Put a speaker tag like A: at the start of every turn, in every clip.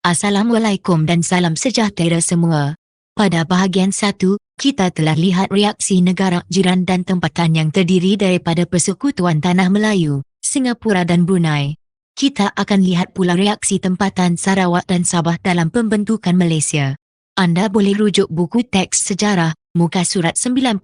A: Assalamualaikum dan salam sejahtera semua. Pada bahagian 1, kita telah lihat reaksi negara jiran dan tempatan yang terdiri daripada Persekutuan Tanah Melayu, Singapura dan Brunei. Kita akan lihat pula reaksi tempatan Sarawak dan Sabah dalam pembentukan Malaysia. Anda boleh rujuk buku teks sejarah, muka surat 95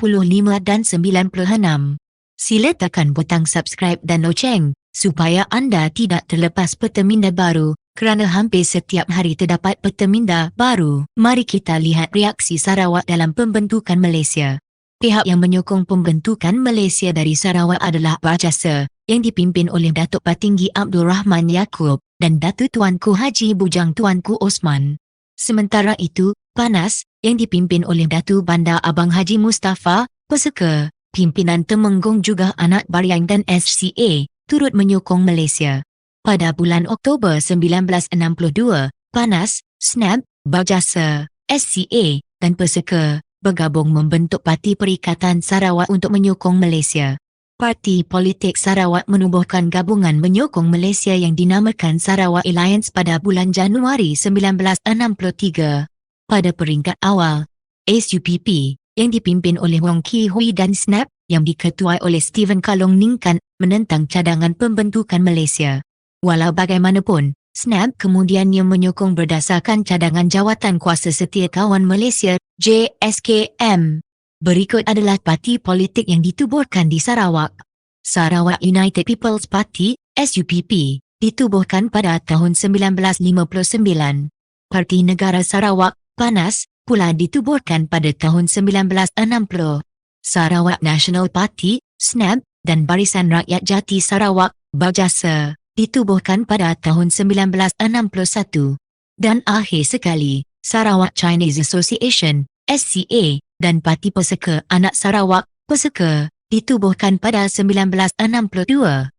A: dan 96. Sila tekan butang subscribe dan loceng, supaya anda tidak terlepas peta minda baru, kerana hampir setiap hari terdapat peta minda baru. Mari kita lihat reaksi Sarawak dalam pembentukan Malaysia. Pihak yang menyokong pembentukan Malaysia dari Sarawak adalah Berjasa, yang dipimpin oleh Datuk Patinggi Abdul Rahman Yaakob dan Datuk Tuanku Haji Bujang Tuanku Osman. Sementara itu, PANAS, yang dipimpin oleh Datuk Bandar Abang Haji Mustafa, Peseka, pimpinan Temenggung juga anak Baryang dan SCA, turut menyokong Malaysia. Pada bulan Oktober 1962, PANAS, SNAP, Berjasa, SCA dan Peseka bergabung membentuk Parti Perikatan Sarawak untuk menyokong Malaysia. Parti Politik Sarawak menubuhkan gabungan menyokong Malaysia yang dinamakan Sarawak Alliance pada bulan Januari 1963. Pada peringkat awal, SUPP, yang dipimpin oleh Wong Kee Hui dan SNAP, yang diketuai oleh Stephen Kalong Ningkan, menentang cadangan pembentukan Malaysia. Walau bagaimanapun, SNAP kemudiannya menyokong berdasarkan cadangan Jawatan Kuasa Setiakawan Malaysia, JSKM. Berikut adalah parti politik yang ditubuhkan di Sarawak. Sarawak United People's Party, SUPP, ditubuhkan pada tahun 1959. Parti Negara Sarawak, PANAS, pula ditubuhkan pada tahun 1960. Sarawak National Party, SNAP, dan Barisan Rakyat Jati Sarawak, Berjasa, ditubuhkan pada tahun 1961. Dan akhir sekali, Sarawak Chinese Association, SCA, dan Parti Peseka Anak Sarawak, Peseka, ditubuhkan pada 1962.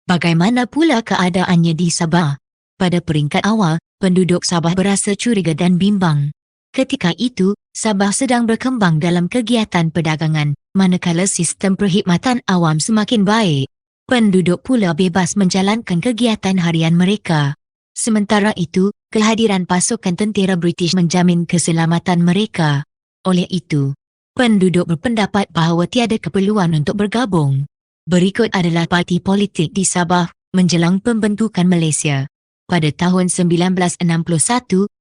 A: Bagaimana pula keadaannya di Sabah? Pada peringkat awal, penduduk Sabah berasa curiga dan bimbang. Ketika itu, Sabah sedang berkembang dalam kegiatan perdagangan, manakala sistem perkhidmatan awam semakin baik. Penduduk pula bebas menjalankan kegiatan harian mereka. Sementara itu, kehadiran pasukan tentera British menjamin keselamatan mereka. Oleh itu, penduduk berpendapat bahawa tiada keperluan untuk bergabung. Berikut adalah parti politik di Sabah menjelang pembentukan Malaysia. Pada tahun 1961,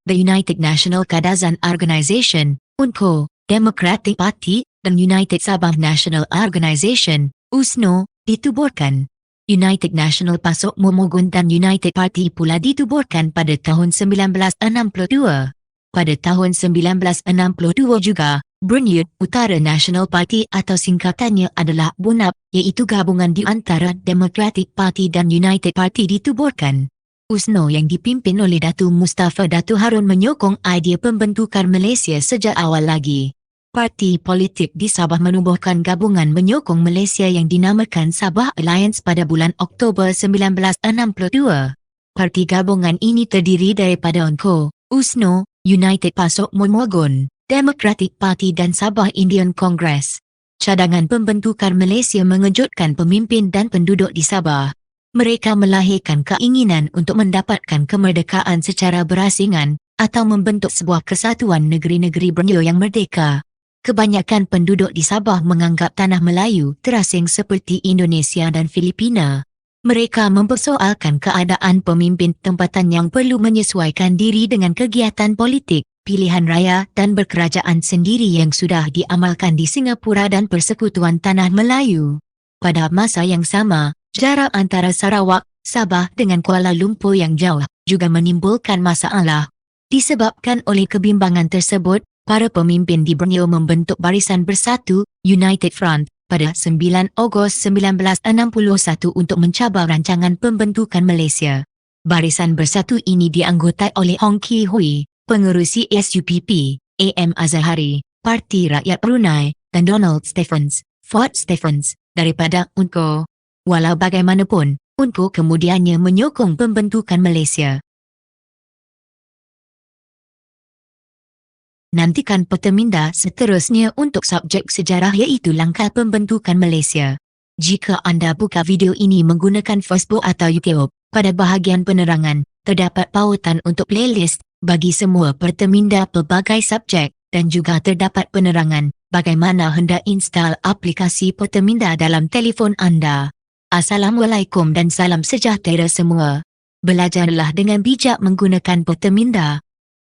A: The United National Kadazan Organisation, UNCO, Democratic Party, dan United Sabah National Organisation, USNO, ditubuhkan. United National Pasok Momogun dan United Party pula ditubuhkan pada tahun 1962. Pada tahun 1962 juga, Burnett Utara National Party atau singkatannya adalah BUNAP, iaitu gabungan di antara Democratic Party dan United Party ditubuhkan. USNO yang dipimpin oleh Datuk Mustafa Datuk Harun menyokong idea pembentukan Malaysia sejak awal lagi. Parti politik di Sabah menubuhkan gabungan menyokong Malaysia yang dinamakan Sabah Alliance pada bulan Oktober 1962. Parti gabungan ini terdiri daripada UNCO, USNO, United Pasok Momogun, Democratic Party dan Sabah Indian Congress. Cadangan pembentukan Malaysia mengejutkan pemimpin dan penduduk di Sabah. Mereka melahirkan keinginan untuk mendapatkan kemerdekaan secara berasingan atau membentuk sebuah kesatuan negeri-negeri Borneo yang merdeka. Kebanyakan penduduk di Sabah menganggap tanah Melayu terasing seperti Indonesia dan Filipina. Mereka mempersoalkan keadaan pemimpin tempatan yang perlu menyesuaikan diri dengan kegiatan politik, pilihan raya dan berkerajaan sendiri yang sudah diamalkan di Singapura dan Persekutuan Tanah Melayu. Pada masa yang sama, jarak antara Sarawak, Sabah dengan Kuala Lumpur yang jauh juga menimbulkan masalah. Disebabkan oleh kebimbangan tersebut, para pemimpin di Borneo membentuk Barisan Bersatu, United Front, pada 9 Ogos 1961 untuk mencabar rancangan pembentukan Malaysia. Barisan Bersatu ini dianggotai oleh Wong Kee Hui, pengerusi SUPP, AM Azahari, Parti Rakyat Brunei, dan Donald Stephens, Fort Stephens, daripada UNCO. Walau bagaimanapun, UNCO kemudiannya menyokong pembentukan Malaysia. Nantikan peta minda seterusnya untuk subjek sejarah iaitu langkah pembentukan Malaysia. Jika anda buka video ini menggunakan Facebook atau YouTube, pada bahagian penerangan, Terdapat pautan untuk playlist bagi semua perteminda pelbagai subjek dan juga terdapat penerangan bagaimana hendak install aplikasi perteminda dalam telefon anda. Assalamualaikum dan salam sejahtera semua. Belajarlah dengan bijak menggunakan perteminda.